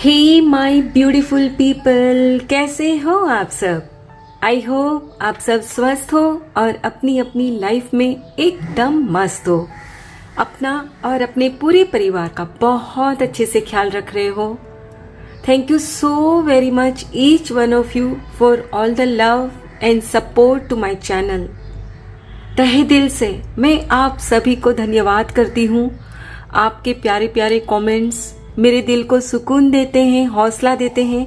Hey my beautiful people, कैसे हो आप सब। आई होप आप सब स्वस्थ हो और अपनी अपनी लाइफ में एकदम मस्त हो। अपना और अपने पूरे परिवार का बहुत अच्छे से ख्याल रख रहे हो। Thank you so very much each one of you for all the love and support to my channel. तहे दिल से मैं आप सभी को धन्यवाद करती हूँ। आपके प्यारे प्यारे कमेंट्स मेरे दिल को सुकून देते हैं, हौसला देते हैं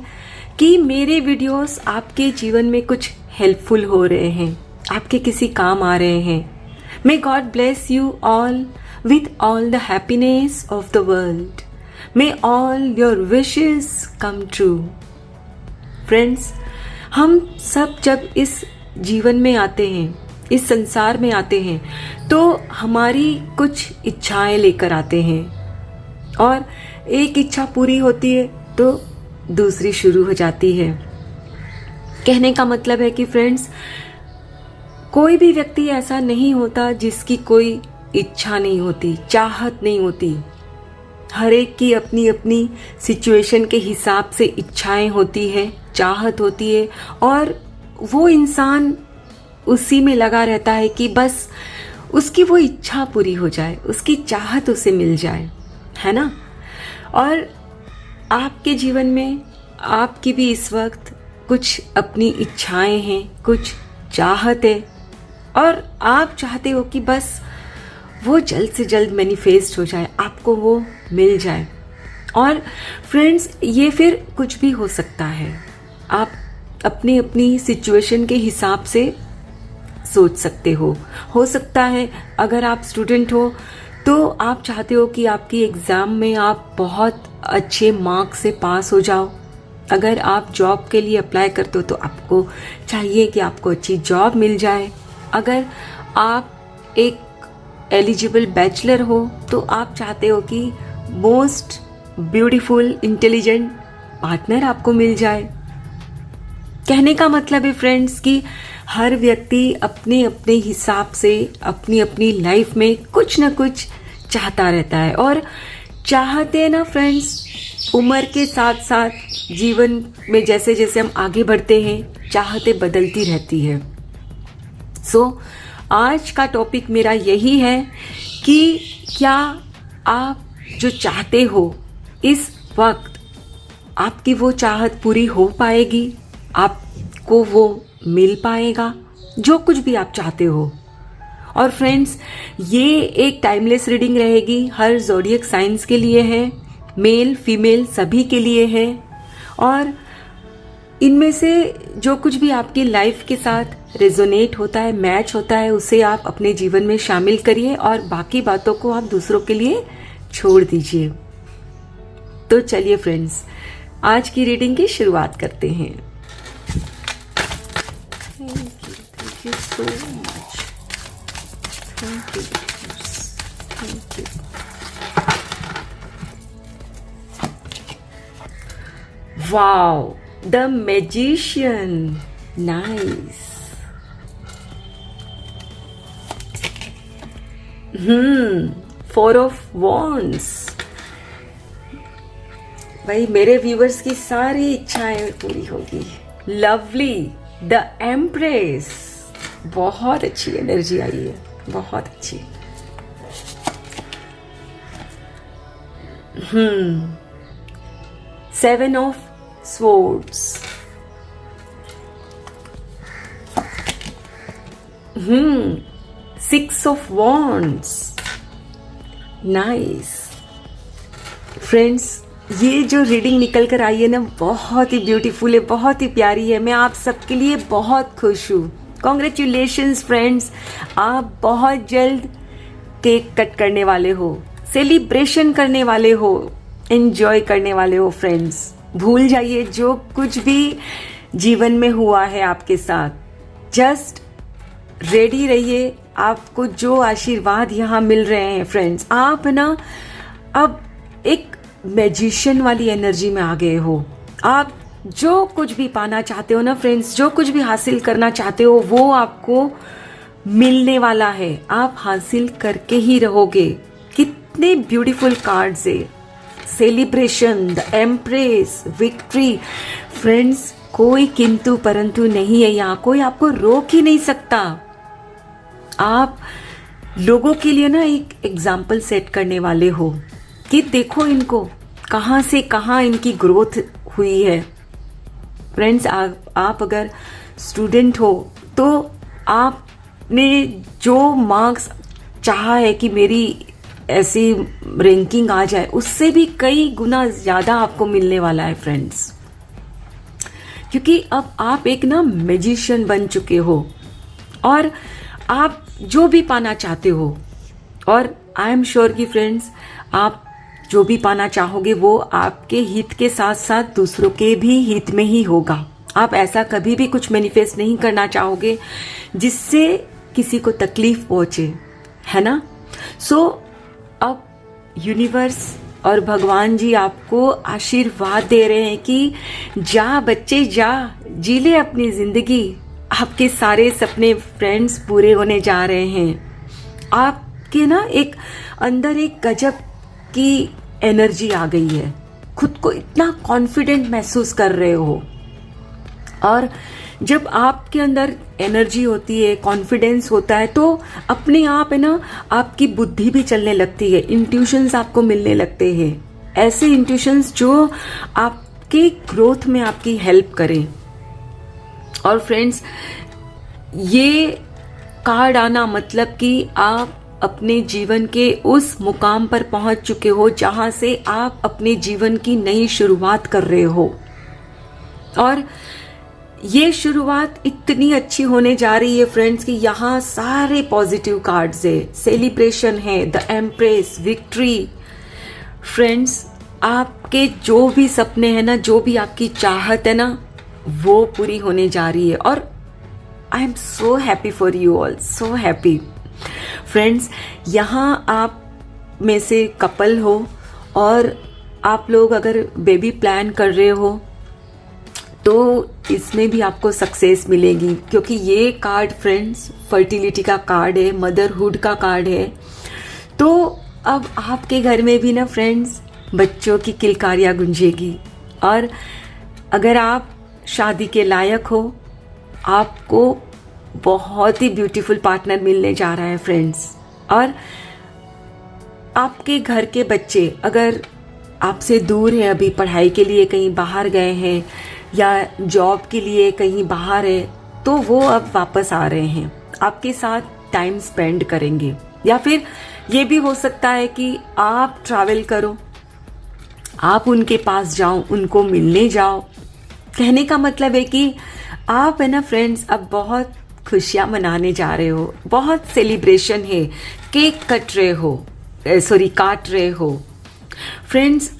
कि मेरे वीडियोस आपके जीवन में कुछ हेल्पफुल हो रहे हैं, आपके किसी काम आ रहे हैं। May God bless you all with all the happiness of the world. May all your wishes come true. Friends, हम सब जब इस जीवन में आते हैं, इस संसार में आते हैं, तो हमारी कुछ इच्छाएं लेकर आते हैं और एक इच्छा पूरी होती है तो दूसरी शुरू हो जाती है। कहने का मतलब है कि फ्रेंड्स, कोई भी व्यक्ति ऐसा नहीं होता जिसकी कोई इच्छा नहीं होती, चाहत नहीं होती। हर एक की अपनी अपनी सिचुएशन के हिसाब से इच्छाएं होती है, चाहत होती है और वो इंसान उसी में लगा रहता है कि बस उसकी वो इच्छा पूरी हो जाए, उसकी चाहत उसे मिल जाए, है ना। और आपके जीवन में आपकी भी इस वक्त कुछ अपनी इच्छाएं हैं, कुछ चाहत है और आप चाहते हो कि बस वो जल्द से जल्द मैनिफेस्ट हो जाए, आपको वो मिल जाए। और फ्रेंड्स, ये फिर कुछ भी हो सकता है। आप अपनी अपनी सिचुएशन के हिसाब से सोच सकते हो सकता है अगर आप स्टूडेंट हो तो आप चाहते हो कि आपकी एग्ज़ाम में आप बहुत अच्छे मार्क्स से पास हो जाओ। अगर आप जॉब के लिए अप्लाई करते हो तो आपको चाहिए कि आपको अच्छी जॉब मिल जाए। अगर आप एक एलिजिबल बैचलर हो तो आप चाहते हो कि मोस्ट ब्यूटीफुल इंटेलिजेंट पार्टनर आपको मिल जाए। कहने का मतलब है फ्रेंड्स कि हर व्यक्ति अपने अपने हिसाब से अपनी अपनी लाइफ में कुछ ना कुछ चाहता रहता है और चाहते हैं ना फ्रेंड्स, उम्र के साथ साथ जीवन में जैसे जैसे हम आगे बढ़ते हैं चाहते बदलती रहती है। आज का टॉपिक मेरा यही है कि क्या आप जो चाहते हो इस वक्त आपकी वो चाहत पूरी हो पाएगी, आपको वो मिल पाएगा जो कुछ भी आप चाहते हो। और फ्रेंड्स, ये एक टाइमलेस रीडिंग रहेगी, हर ज़ोडिएक साइंस के लिए है, मेल फीमेल सभी के लिए है और इनमें से जो कुछ भी आपकी लाइफ के साथ रेजोनेट होता है, मैच होता है, उसे आप अपने जीवन में शामिल करिए और बाकी बातों को आप दूसरों के लिए छोड़ दीजिए। तो चलिए फ्रेंड्स, आज की रीडिंग की शुरुआत करते हैं। Thank you so much. Thank you. Wow, The Magician. Nice. Four of Wands. भाई, मेरे व्यूवर्स की सारी इच्छाएं पूरी होगी। Lovely, the empress. बहुत अच्छी एनर्जी आई है, बहुत अच्छी। Seven of Swords. Six of Wands. Nice. Friends, ये जो रीडिंग निकल कर आई है ना, बहुत ही ब्यूटीफुल है, बहुत ही प्यारी है। मैं आप सबके लिए बहुत खुश हूँ। कॉन्ग्रेचुलेशंस फ्रेंड्स, आप बहुत जल्द केक कट करने वाले हो, सेलिब्रेशन करने वाले हो, एंजॉय करने वाले हो। फ्रेंड्स, भूल जाइए जो कुछ भी जीवन में हुआ है आपके साथ, जस्ट रेडी रहिए। आपको जो आशीर्वाद यहाँ मिल रहे हैं फ्रेंड्स, आप ना अब एक मैजिशियन वाली एनर्जी में आ गए हो। आप जो कुछ भी पाना चाहते हो ना फ्रेंड्स, जो कुछ भी हासिल करना चाहते हो वो आपको मिलने वाला है, आप हासिल करके ही रहोगे। कितने ब्यूटीफुल कार्ड्स है। Celebration, the empress, victory. Friends, कोई किंतु परंतु नहीं है यहाँ, कोई आपको रोक ही नहीं सकता। आप लोगों के लिए ना एक एग्जाम्पल सेट करने वाले हो कि देखो इनको कहाँ से कहाँ इनकी ग्रोथ हुई है। फ्रेंड्स, आप अगर स्टूडेंट हो तो आपने जो मार्क्स चाहा है कि मेरी ऐसी रैंकिंग आ जाए, उससे भी कई गुना ज़्यादा आपको मिलने वाला है फ्रेंड्स, क्योंकि अब आप एक ना मैजिशियन बन चुके हो और आप जो भी पाना चाहते हो, और आई एम श्योर कि फ्रेंड्स आप जो भी पाना चाहोगे वो आपके हित के साथ साथ दूसरों के भी हित में ही होगा। आप ऐसा कभी भी कुछ मैनिफेस्ट नहीं करना चाहोगे जिससे किसी को तकलीफ पहुंचे, है ना। सो अब यूनिवर्स और भगवान जी आपको आशीर्वाद दे रहे हैं कि जा बच्चे जा, जी ले अपनी जिंदगी। आपके सारे सपने फ्रेंड्स पूरे होने जा रहे हैं। आपके ना एक अंदर एक गजब की एनर्जी आ गई है, खुद को इतना कॉन्फिडेंट महसूस कर रहे हो। और जब आपके अंदर एनर्जी होती है, कॉन्फिडेंस होता है, तो अपने आप है ना आपकी बुद्धि भी चलने लगती है, इंट्यूशंस आपको मिलने लगते हैं, ऐसे इंट्यूशंस जो आपके ग्रोथ में आपकी हेल्प करें। और फ्रेंड्स, ये कार्ड आना मतलब कि आप अपने जीवन के उस मुकाम पर पहुंच चुके हो जहां से आप अपने जीवन की नई शुरुआत कर रहे हो। और ये शुरुआत इतनी अच्छी होने जा रही है फ्रेंड्स कि यहाँ सारे पॉजिटिव कार्ड्स है, सेलिब्रेशन है, द एम्प्रेस, विक्ट्री। फ्रेंड्स, आपके जो भी सपने हैं ना, जो भी आपकी चाहत है ना, वो पूरी होने जा रही है। और I am so happy for you all, so happy. Friends, यहाँ आप में से कपल हो और आप लोग अगर बेबी प्लान कर रहे हो तो इसमें भी आपको सक्सेस मिलेगी, क्योंकि ये कार्ड फ्रेंड्स फर्टिलिटी का कार्ड है, मदरहुड का कार्ड है। तो अब आपके घर में भी ना फ्रेंड्स बच्चों की किलकारियाँ गूंजेगी। और अगर आप शादी के लायक हो, आपको बहुत ही ब्यूटीफुल पार्टनर मिलने जा रहा है फ्रेंड्स। और आपके घर के बच्चे अगर आपसे दूर हैं, अभी पढ़ाई के लिए कहीं बाहर गए हैं या जॉब के लिए कहीं बाहर है, तो वो अब वापस आ रहे हैं, आपके साथ टाइम स्पेंड करेंगे। या फिर ये भी हो सकता है कि आप ट्रैवल करो, आप उनके पास जाओ, उनको मिलने जाओ। कहने का मतलब है कि आप है ना फ्रेंड्स अब बहुत खुशियां मनाने जा रहे हो, बहुत सेलिब्रेशन है, केक काट रहे हो फ्रेंड्स।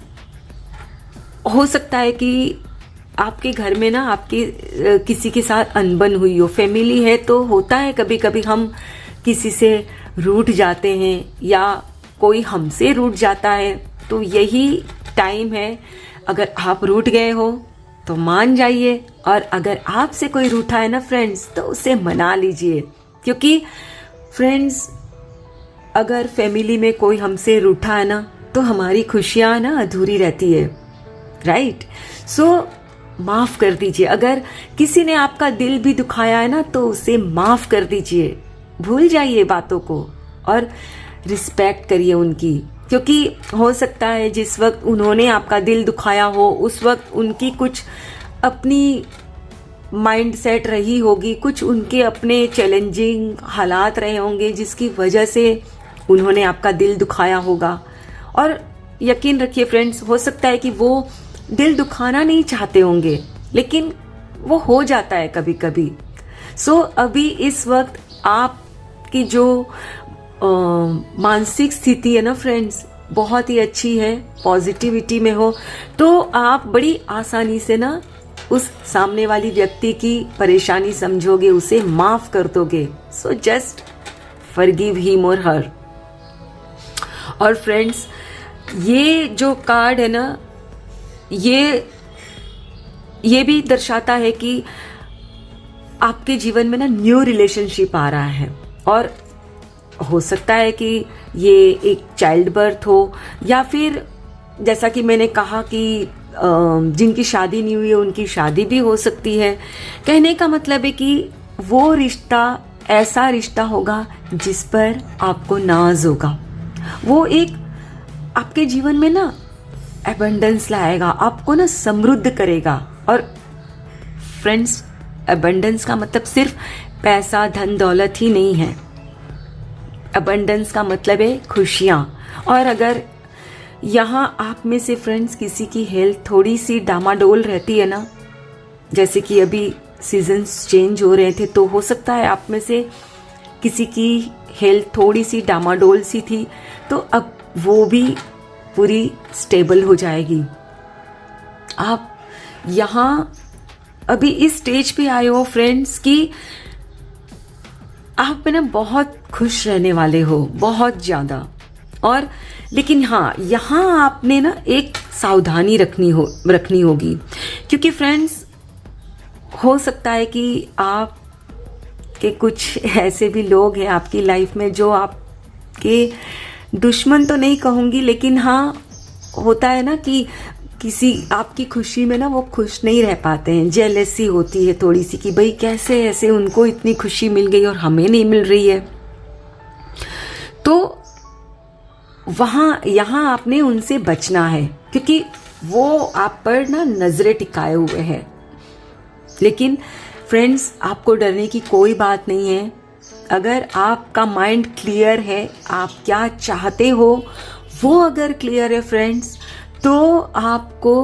हो सकता है कि आपके घर में ना आपके किसी के साथ अनबन हुई हो, फैमिली है तो होता है कभी कभी हम किसी से रूठ जाते हैं या कोई हमसे रूठ जाता है। तो यही टाइम है, अगर आप रूठ गए हो तो मान जाइए, और अगर आपसे कोई रूठा है ना फ्रेंड्स तो उसे मना लीजिए, क्योंकि फ्रेंड्स अगर फैमिली में कोई हमसे रूठा है ना तो हमारी खुशियाँ ना अधूरी रहती है, राइट। सो माफ़ कर दीजिए। अगर किसी ने आपका दिल भी दुखाया है ना तो उसे माफ़ कर दीजिए, भूल जाइए बातों को और रिस्पेक्ट करिए उनकी, क्योंकि हो सकता है जिस वक्त उन्होंने आपका दिल दुखाया हो उस वक्त उनकी कुछ अपनी माइंड सेट रही होगी, कुछ उनके अपने चैलेंजिंग हालात रहे होंगे जिसकी वजह से उन्होंने आपका दिल दुखाया होगा। और यकीन रखिए फ्रेंड्स, हो सकता है कि वो दिल दुखाना नहीं चाहते होंगे, लेकिन वो हो जाता है कभी कभी। सो अभी इस वक्त आपकी जो मानसिक स्थिति है ना फ्रेंड्स बहुत ही अच्छी है, पॉजिटिविटी में हो, तो आप बड़ी आसानी से ना उस सामने वाली व्यक्ति की परेशानी समझोगे, उसे माफ कर दोगे। सो जस्ट फॉरगिव हिम और हर। और फ्रेंड्स, ये जो कार्ड है ना, ये भी दर्शाता है कि आपके जीवन में ना न्यू रिलेशनशिप आ रहा है, और हो सकता है कि ये एक चाइल्ड बर्थ हो या फिर जैसा कि मैंने कहा कि जिनकी शादी नहीं हुई है उनकी शादी भी हो सकती है। कहने का मतलब है कि वो रिश्ता ऐसा रिश्ता होगा जिस पर आपको नाज होगा। वो एक आपके जीवन में ना एबंडेंस लाएगा, आपको ना समृद्ध करेगा। और फ्रेंड्स, एबंडेंस का मतलब सिर्फ पैसा धन दौलत ही नहीं है। एबंडेंस का मतलब है खुशियाँ। और अगर यहाँ आप में से फ्रेंड्स किसी की हेल्थ थोड़ी सी डामाडोल रहती है ना, जैसे कि अभी सीजन्स चेंज हो रहे थे, तो हो सकता है आप में से किसी की हेल्थ थोड़ी सी डामाडोल सी थी, तो अब वो भी पूरी स्टेबल हो जाएगी। आप यहाँ अभी इस स्टेज पे आए हो फ्रेंड्स कि आप ना बहुत खुश रहने वाले हो, बहुत ज़्यादा। और लेकिन हाँ, यहाँ आपने ना एक सावधानी रखनी होगी, क्योंकि फ्रेंड्स हो सकता है कि आप के कुछ ऐसे भी लोग हैं आपकी लाइफ में जो आपके दुश्मन तो नहीं कहूँगी, लेकिन हाँ होता है ना कि किसी आपकी खुशी में ना वो खुश नहीं रह पाते हैं। जेलसी होती है थोड़ी सी कि भाई कैसे ऐसे उनको इतनी खुशी मिल गई और हमें नहीं मिल रही है। तो यहाँ आपने उनसे बचना है, क्योंकि वो आप पर ना नजरें टिकाए हुए हैं। लेकिन फ्रेंड्स, आपको डरने की कोई बात नहीं है। अगर आपका माइंड क्लियर है, आप क्या चाहते हो वो अगर क्लियर है फ्रेंड्स, तो आपको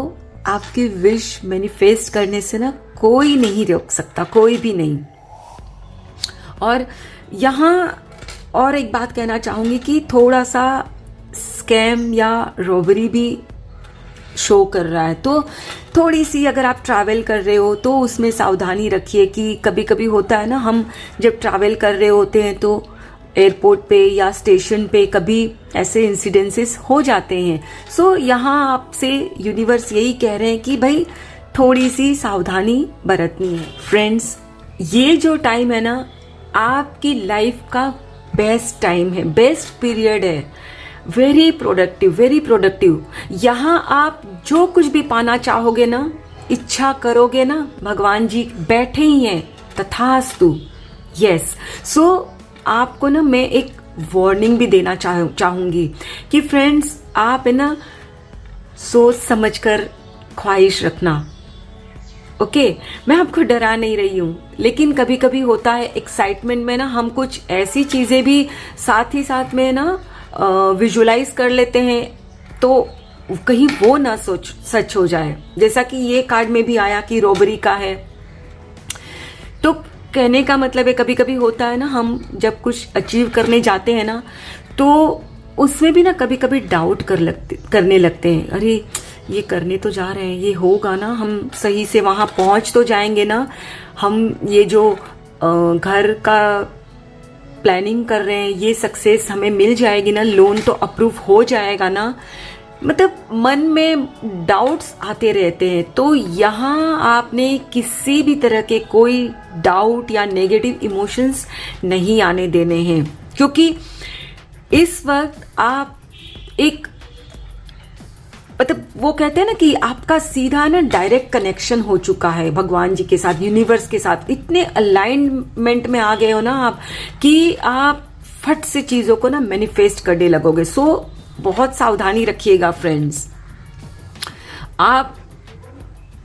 आपकी विश मैनिफेस्ट करने से ना कोई नहीं रोक सकता, कोई भी नहीं। और यहाँ और एक बात कहना चाहूँगी कि थोड़ा सा स्कैम या रॉबरी भी शो कर रहा है, तो थोड़ी सी अगर आप ट्रैवल कर रहे हो तो उसमें सावधानी रखिए। कि कभी कभी होता है ना, हम जब ट्रैवल कर रहे होते हैं तो एयरपोर्ट पे या स्टेशन पे कभी ऐसे इंसिडेंसेस हो जाते हैं। सो यहाँ आपसे यूनिवर्स यही कह रहे हैं कि भाई थोड़ी सी सावधानी बरतनी है। फ्रेंड्स, ये जो टाइम है ना, आपकी लाइफ का बेस्ट टाइम है, बेस्ट पीरियड है। Very productive. यहाँ आप जो कुछ भी पाना चाहोगे ना, इच्छा करोगे ना, भगवान जी बैठे ही हैं, तथास्तु। यस। सो आपको ना मैं एक वार्निंग भी देना चाहूंगी कि फ्रेंड्स, आप है ना सोच समझकर ख्वाहिश रखना। ओके, मैं आपको डरा नहीं रही हूँ, लेकिन कभी कभी होता है एक्साइटमेंट में ना हम कुछ ऐसी चीजें भी साथ ही साथ में ना विजुलाइज कर लेते हैं, तो कहीं वो ना सच हो जाए। जैसा कि ये कार्ड में भी आया कि रॉबरी का है। तो कहने का मतलब है कभी कभी होता है ना, हम जब कुछ अचीव करने जाते हैं ना, तो उसमें भी ना कभी कभी डाउट करने लगते हैं। अरे ये करने तो जा रहे हैं, ये होगा ना, हम सही से वहां पहुंच तो जाएंगे ना, हम ये जो घर का प्लानिंग कर रहे हैं ये सक्सेस हमें मिल जाएगी ना, लोन तो अप्रूव हो जाएगा ना। मतलब मन में डाउट्स आते रहते हैं। तो यहाँ आपने किसी भी तरह के कोई डाउट या नेगेटिव इमोशंस नहीं आने देने हैं, क्योंकि इस वक्त आप एक मतलब वो कहते हैं ना कि आपका सीधा ना डायरेक्ट कनेक्शन हो चुका है भगवान जी के साथ, यूनिवर्स के साथ। इतने अलाइनमेंट में आ गए हो ना आप कि आप फट से चीजों को ना मैनिफेस्ट करने लगोगे। सो बहुत सावधानी रखिएगा फ्रेंड्स। आप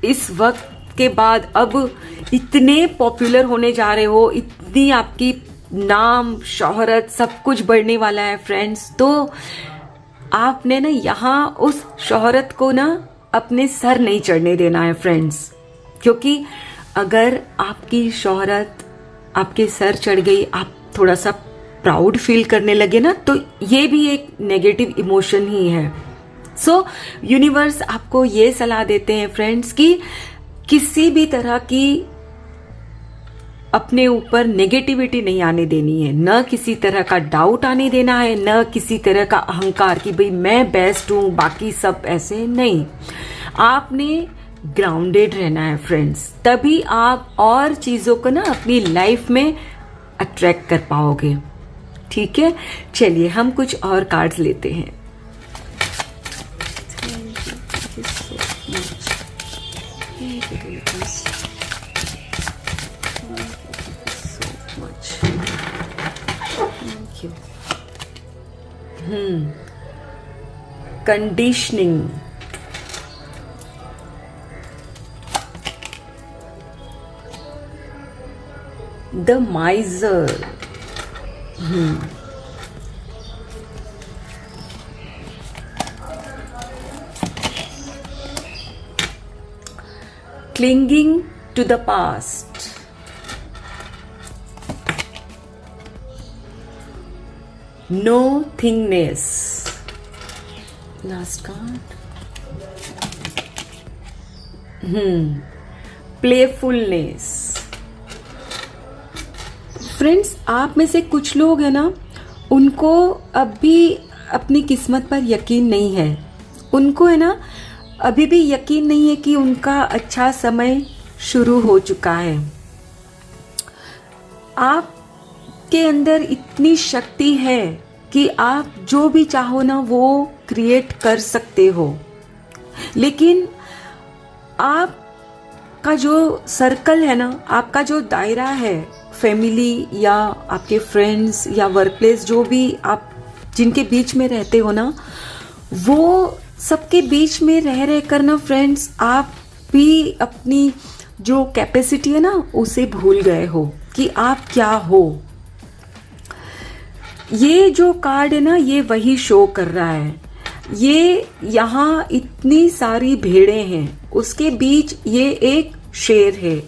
इस वक्त के बाद अब इतने पॉपुलर होने जा रहे हो, इतनी आपकी नाम शोहरत सब कुछ बढ़ने वाला है फ्रेंड्स। तो आपने ना यहाँ उस शोहरत को ना अपने सर नहीं चढ़ने देना है फ्रेंड्स, क्योंकि अगर आपकी शोहरत आपके सर चढ़ गई, आप थोड़ा सा प्राउड फील करने लगे ना, तो ये भी एक नेगेटिव इमोशन ही है। सो यूनिवर्स आपको ये सलाह देते हैं फ्रेंड्स कि किसी भी तरह की अपने ऊपर नेगेटिविटी नहीं आने देनी है, न किसी तरह का डाउट आने देना है, न किसी तरह का अहंकार कि भाई मैं बेस्ट हूं बाकी सब ऐसे नहीं। आपने ग्राउंडेड रहना है फ्रेंड्स, तभी आप और चीजों को ना अपनी लाइफ में अट्रैक्ट कर पाओगे। ठीक है, चलिए हम कुछ और कार्ड्स लेते हैं। Thank you, universe. So much. Thank you. Conditioning. The miser. Clinging to the past. Nothingness. Last card. Playfulness. Friends, आप में से कुछ लोग हैं ना, उनको अभी अपनी किस्मत पर यकीन नहीं है। उनको है ना अभी भी यकीन नहीं है कि उनका अच्छा समय शुरू हो चुका है। आपके अंदर इतनी शक्ति है कि आप जो भी चाहो ना वो क्रिएट कर सकते हो, लेकिन आपका जो सर्कल है ना, आपका जो दायरा है, फैमिली या आपके फ्रेंड्स या वर्क प्लेस, जो भी आप जिनके बीच में रहते हो ना, वो सबके बीच में रह कर ना फ्रेंड्स, आप भी अपनी जो कैपेसिटी है ना उसे भूल गए हो कि आप क्या हो। ये जो कार्ड है ना, ये वही शो कर रहा है। ये यहाँ इतनी सारी भेड़ें हैं, उसके बीच ये एक शेर है।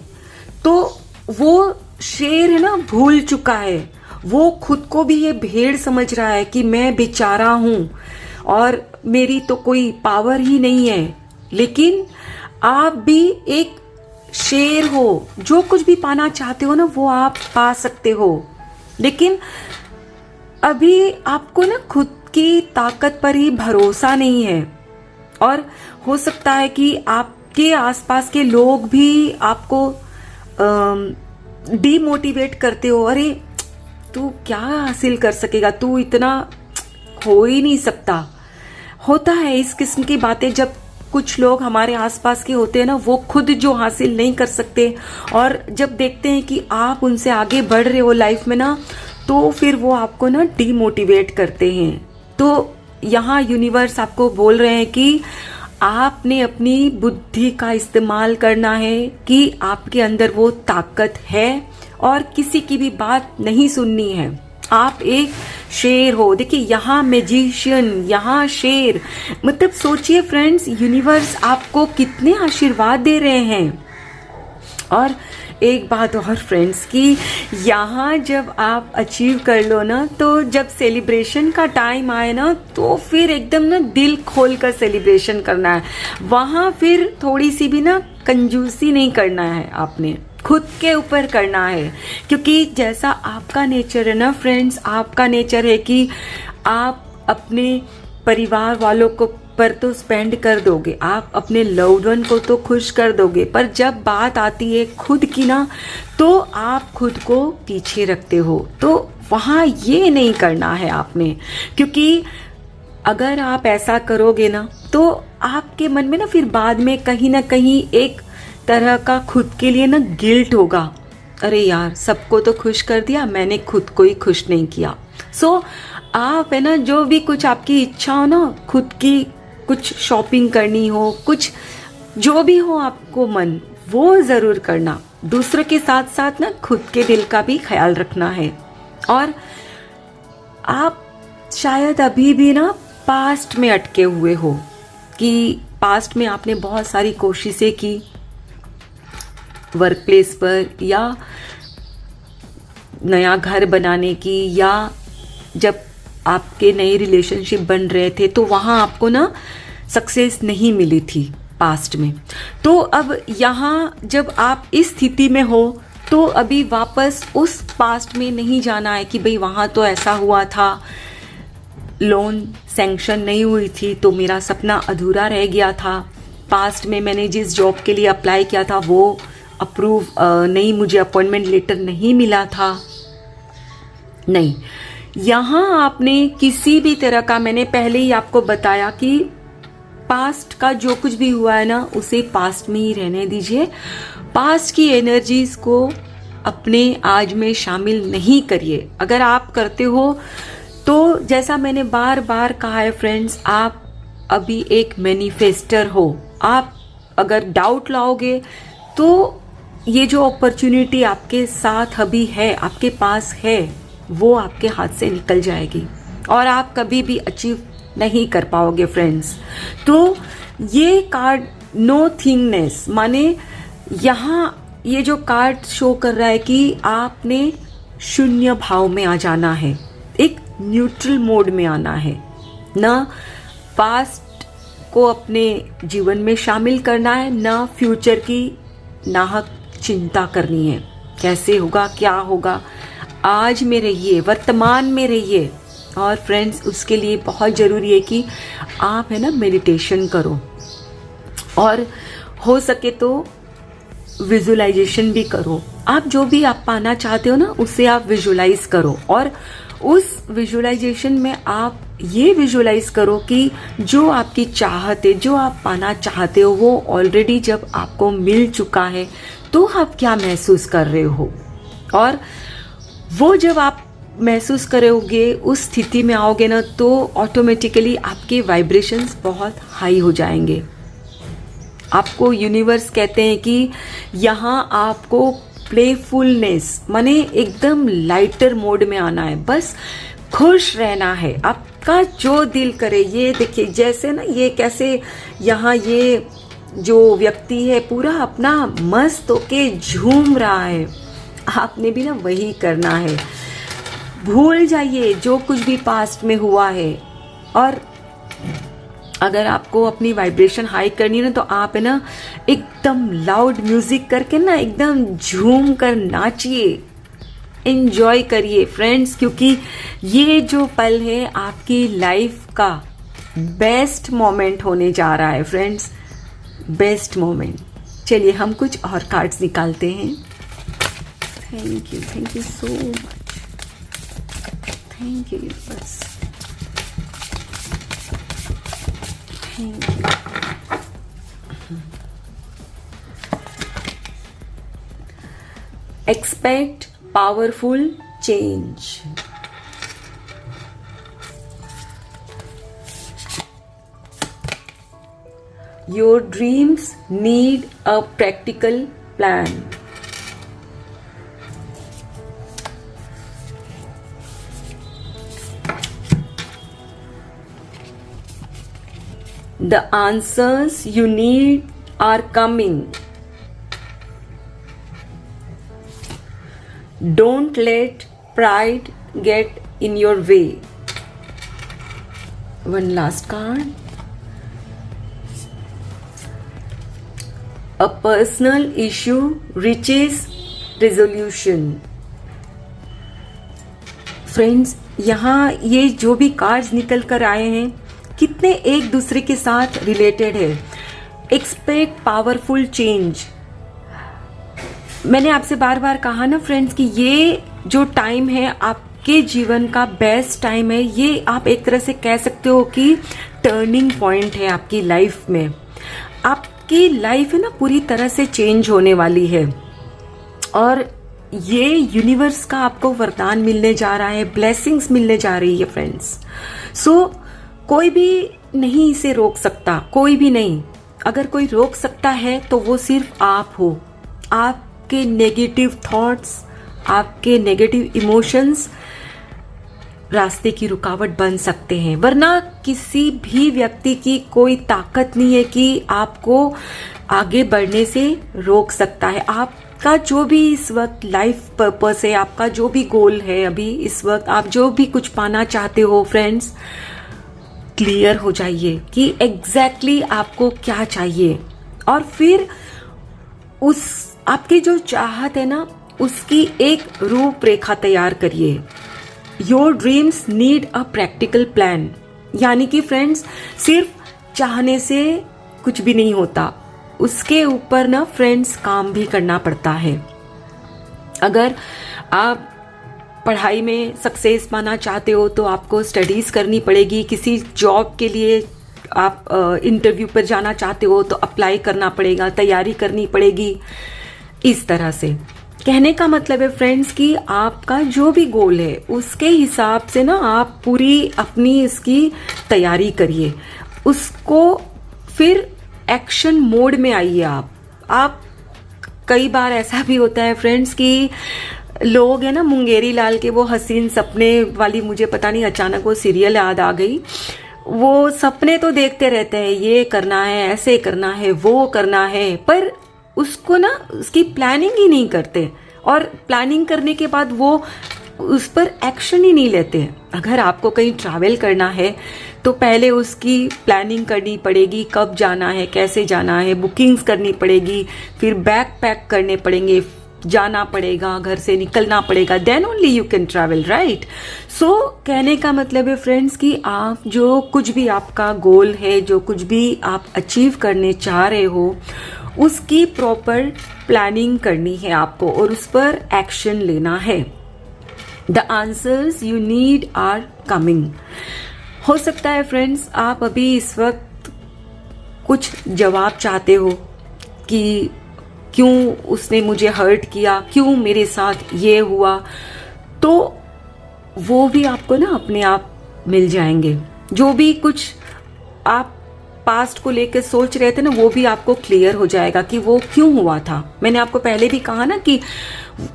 तो वो शेर है ना भूल चुका है, वो खुद को भी ये भेड़ समझ रहा है कि मैं बेचारा हूं और मेरी तो कोई पावर ही नहीं है। लेकिन आप भी एक शेर हो, जो कुछ भी पाना चाहते हो ना वो आप पा सकते हो। लेकिन अभी आपको ना खुद की ताकत पर ही भरोसा नहीं है, और हो सकता है कि आपके आसपास के लोग भी आपको डीमोटिवेट करते हो। अरे तू क्या हासिल कर सकेगा, तू इतना हो ही नहीं सकता। होता है इस किस्म की बातें जब कुछ लोग हमारे आसपास के होते हैं ना, वो खुद जो हासिल नहीं कर सकते और जब देखते हैं कि आप उनसे आगे बढ़ रहे हो लाइफ में ना, तो फिर वो आपको ना डीमोटिवेट करते हैं। तो यहाँ यूनिवर्स आपको बोल रहे हैं कि आपने अपनी बुद्धि का इस्तेमाल करना है, कि आपके अंदर वो ताकत है और किसी की भी बात नहीं सुननी है। आप एक शेर हो। देखिए यहाँ मैजिशियन, यहाँ शेर, मतलब सोचिए फ्रेंड्स, यूनिवर्स आपको कितने आशीर्वाद दे रहे हैं। और एक बात और फ्रेंड्स कि यहाँ जब आप अचीव कर लो ना, तो जब सेलिब्रेशन का टाइम आए ना, तो फिर एकदम ना दिल खोल कर सेलिब्रेशन करना है। वहाँ फिर थोड़ी सी भी ना कंजूसी नहीं करना है, आपने खुद के ऊपर करना है। क्योंकि जैसा आपका नेचर है ना फ्रेंड्स, आपका नेचर है कि आप अपने परिवार वालों को पर तो स्पेंड कर दोगे, आप अपने लव्ड वन को तो खुश कर दोगे, पर जब बात आती है खुद की ना, तो आप खुद को पीछे रखते हो। तो वहाँ ये नहीं करना है आपने, क्योंकि अगर आप ऐसा करोगे ना, तो आपके मन में ना फिर बाद में कहीं ना कहीं एक तरह का खुद के लिए ना गिल्ट होगा। अरे यार, सबको तो खुश कर दिया, मैंने खुद को ही खुश नहीं किया। सो आप है ना, जो भी कुछ आपकी इच्छा हो ना, खुद की कुछ शॉपिंग करनी हो, कुछ जो भी हो आपको मन, वो जरूर करना। दूसरों के साथ साथ ना खुद के दिल का भी ख्याल रखना है। और आप शायद अभी भी ना पास्ट में अटके हुए हो, कि पास्ट में आपने बहुत सारी कोशिशें की वर्क प्लेस पर, या नया घर बनाने की, या जब आपके नए रिलेशनशिप बन रहे थे तो वहाँ आपको ना सक्सेस नहीं मिली थी पास्ट में। तो अब यहाँ जब आप इस स्थिति में हो, तो अभी वापस उस पास्ट में नहीं जाना है कि भाई वहाँ तो ऐसा हुआ था, लोन सैंक्शन नहीं हुई थी तो मेरा सपना अधूरा रह गया था, पास्ट में मैंने जिस जॉब के लिए अप्लाई किया था वो अप्रूव नहीं, मुझे अपॉइंटमेंट लेटर नहीं मिला था। नहीं, यहाँ आपने किसी भी तरह का, मैंने पहले ही आपको बताया कि पास्ट का जो कुछ भी हुआ है ना, उसे पास्ट में ही रहने दीजिए। पास्ट की एनर्जीज को अपने आज में शामिल नहीं करिए। अगर आप करते हो तो जैसा मैंने बार बार कहा है फ्रेंड्स, आप अभी एक मैनिफेस्टर हो। आप अगर डाउट लाओगे तो ये जो अपॉर्चुनिटी आपके साथ अभी है, आपके पास है, वो आपके हाथ से निकल जाएगी और आप कभी भी अचीव नहीं कर पाओगे फ्रेंड्स। तो ये कार्ड नो थिंगनेस, माने यहाँ ये जो कार्ड शो कर रहा है कि आपने शून्य भाव में आ जाना है, एक न्यूट्रल मोड में आना है। ना पास्ट को अपने जीवन में शामिल करना है, ना फ्यूचर की नाहक चिंता करनी है, कैसे होगा क्या होगा। आज में रहिए, वर्तमान में रहिए। और फ्रेंड्स, उसके लिए बहुत ज़रूरी है कि आप है ना मेडिटेशन करो, और हो सके तो विजुअलाइजेशन भी करो। आप जो भी आप पाना चाहते हो ना, उसे आप विजुअलाइज करो, और उस विजुअलाइजेशन में आप ये विजुअलाइज करो कि जो आपकी चाहत है, जो आप पाना चाहते हो, वो ऑलरेडी जब आपको मिल चुका है तो आप क्या महसूस कर रहे हो। और वो जब आप महसूस करोगे, उस स्थिति में आओगे ना, तो ऑटोमेटिकली आपके वाइब्रेशंस बहुत हाई हो जाएंगे। आपको यूनिवर्स कहते हैं कि यहाँ आपको प्लेफुलनेस माने एकदम लाइटर मोड में आना है, बस खुश रहना है, आपका जो दिल करे। ये देखिए जैसे ना, ये कैसे यहाँ ये जो व्यक्ति है पूरा अपना मस्त होके झूम रहा है, आपने भी ना वही करना है। भूल जाइए जो कुछ भी पास्ट में हुआ है, और अगर आपको अपनी वाइब्रेशन हाई करनी है ना, तो आप है ना एकदम लाउड म्यूजिक करके ना एकदम झूम कर नाचिए, एंजॉय करिए फ्रेंड्स, क्योंकि ये जो पल है आपकी लाइफ का बेस्ट मोमेंट होने जा रहा है फ्रेंड्स, बेस्ट मोमेंट। चलिए हम कुछ और कार्ड्स निकालते हैं। Thank you so much, thank you universe, thank you. Expect powerful change. Your dreams need a practical plan. The answers you need are coming. Don't let pride get in your way. One last card. A personal issue reaches resolution. Friends, यहाँ ये जो भी cards निकल कर आए हैं, कितने एक दूसरे के साथ रिलेटेड है। Expect powerful change. मैंने आपसे बार बार कहा ना फ्रेंड्स कि ये जो टाइम है आपके जीवन का बेस्ट टाइम है। ये आप एक तरह से कह सकते हो कि टर्निंग पॉइंट है आपकी लाइफ में। आपकी लाइफ है ना पूरी तरह से चेंज होने वाली है, और ये यूनिवर्स का आपको वरदान मिलने जा रहा है, ब्लेसिंग्स मिलने जा रही है फ्रेंड्स। सो कोई भी नहीं इसे रोक सकता, कोई भी नहीं। अगर कोई रोक सकता है तो वो सिर्फ आप हो। आपके नेगेटिव थॉट्स, आपके नेगेटिव इमोशंस रास्ते की रुकावट बन सकते हैं, वरना किसी भी व्यक्ति की कोई ताकत नहीं है कि आपको आगे बढ़ने से रोक सकता है। आपका जो भी इस वक्त लाइफ पर्पस है, आपका जो भी गोल है, अभी इस वक्त आप जो भी कुछ पाना चाहते हो फ्रेंड्स, क्लियर हो जाइए कि एग्जैक्टली आपको क्या चाहिए, और फिर उस आपकी जो चाहत है ना उसकी एक रूपरेखा तैयार करिए। Your dreams need a practical plan. यानी कि फ्रेंड्स, सिर्फ चाहने से कुछ भी नहीं होता, उसके ऊपर ना फ्रेंड्स काम भी करना पड़ता है। अगर आप पढ़ाई में सक्सेस पाना चाहते हो तो आपको स्टडीज करनी पड़ेगी, किसी जॉब के लिए आप इंटरव्यू पर जाना चाहते हो तो अप्लाई करना पड़ेगा, तैयारी करनी पड़ेगी। इस तरह से कहने का मतलब है फ्रेंड्स कि आपका जो भी गोल है उसके हिसाब से ना आप पूरी अपनी इसकी तैयारी करिए, उसको फिर एक्शन मोड में आइए। आप कई बार ऐसा भी होता है फ्रेंड्स कि लोग है ना, मुंगेरी लाल के वो हसीन सपने वाली, मुझे पता नहीं अचानक वो सीरियल याद आ गई। वो सपने तो देखते रहते हैं, ये करना है, ऐसे करना है, वो करना है, पर उसको ना उसकी प्लानिंग ही नहीं करते, और प्लानिंग करने के बाद वो उस पर एक्शन ही नहीं लेते। अगर आपको कहीं ट्रैवल करना है तो पहले उसकी प्लानिंग करनी पड़ेगी, कब जाना है, कैसे जाना है, बुकिंग्स करनी पड़ेगी, फिर बैग पैक करने पड़ेंगे, जाना पड़ेगा, घर से निकलना पड़ेगा, then only you can travel, right. So कहने का मतलब है फ्रेंड्स कि आप जो कुछ भी आपका गोल है, जो कुछ भी आप अचीव करने चाह रहे हो, उसकी प्रॉपर प्लानिंग करनी है आपको और उस पर एक्शन लेना है। The answers you need are coming. हो सकता है फ्रेंड्स आप अभी इस वक्त कुछ जवाब चाहते हो कि क्यों उसने मुझे हर्ट किया, क्यों मेरे साथ ये हुआ, तो वो भी आपको ना अपने आप मिल जाएंगे। जो भी कुछ आप पास्ट को लेकर सोच रहे थे ना, वो भी आपको क्लियर हो जाएगा कि वो क्यों हुआ था। मैंने आपको पहले भी कहा ना कि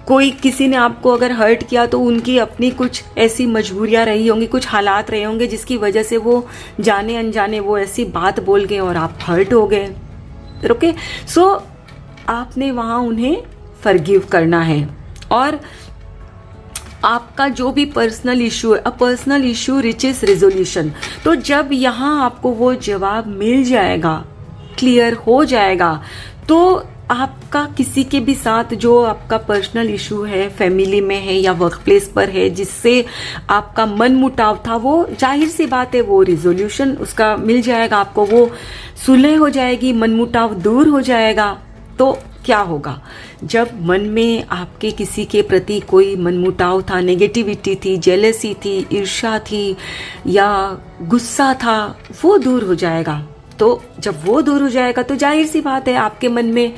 कोई किसी ने आपको अगर हर्ट किया तो उनकी अपनी कुछ ऐसी मजबूरियां रही होंगी, कुछ हालात रहे होंगे जिसकी वजह से वो जाने अनजाने वो ऐसी बात बोल गए और आप हर्ट हो गए। ओके, सो आपने वहां उन्हें फॉरगिव करना है। और आपका जो भी पर्सनल इशू है, a personal issue reaches resolution, तो जब यहाँ आपको वो जवाब मिल जाएगा, क्लियर हो जाएगा, तो आपका किसी के भी साथ जो आपका पर्सनल इशू है, फैमिली में है या वर्क प्लेस पर है, जिससे आपका मन मुटाव था, वो जाहिर सी बात है वो रिजोल्यूशन उसका मिल जाएगा आपको, वो सुलह हो जाएगी, मन मुटाव दूर हो जाएगा। तो क्या होगा, जब मन में आपके किसी के प्रति कोई मनमुटाव था, नेगेटिविटी थी, जेलसी थी, ईर्ष्या थी या गुस्सा था, वो दूर हो जाएगा। तो जब वो दूर हो जाएगा तो जाहिर सी बात है आपके मन में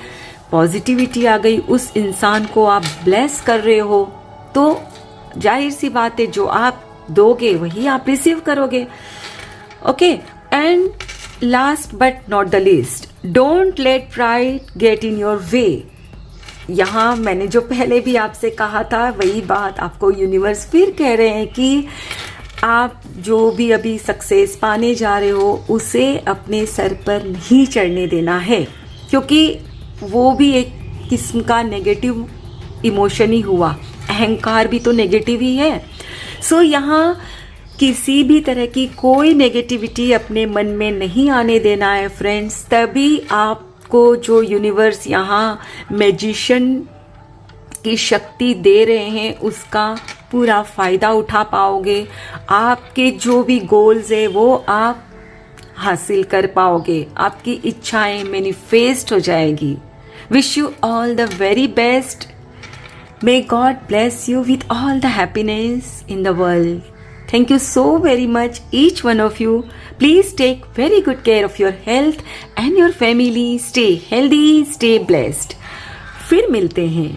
पॉजिटिविटी आ गई, उस इंसान को आप ब्लेस कर रहे हो, तो जाहिर सी बात है जो आप दोगे वही आप रिसीव करोगे। Okay, and last but not the least, don't let pride get in your way. यहाँ मैंने जो पहले भी आपसे कहा था वही बात आपको यूनिवर्स फिर कह रहे हैं कि आप जो भी अभी सक्सेस पाने जा रहे हो उसे अपने सर पर नहीं चढ़ने देना है, क्योंकि वो भी एक किस्म का नेगेटिव इमोशन ही हुआ, अहंकार भी तो नेगेटिव ही है। सो यहाँ किसी भी तरह की कोई नेगेटिविटी अपने मन में नहीं आने देना है फ्रेंड्स, तभी आपको जो यूनिवर्स यहाँ मैजिशियन की शक्ति दे रहे हैं उसका पूरा फायदा उठा पाओगे। आपके जो भी गोल्स है वो आप हासिल कर पाओगे, आपकी इच्छाएं मैनिफेस्ट हो जाएगी। Wish you all the very best. May God bless you with all the happiness in the world. Thank you so very much, each one of you. Please take very good care of your health and your family. Stay healthy, stay blessed. फिर मिलते हैं.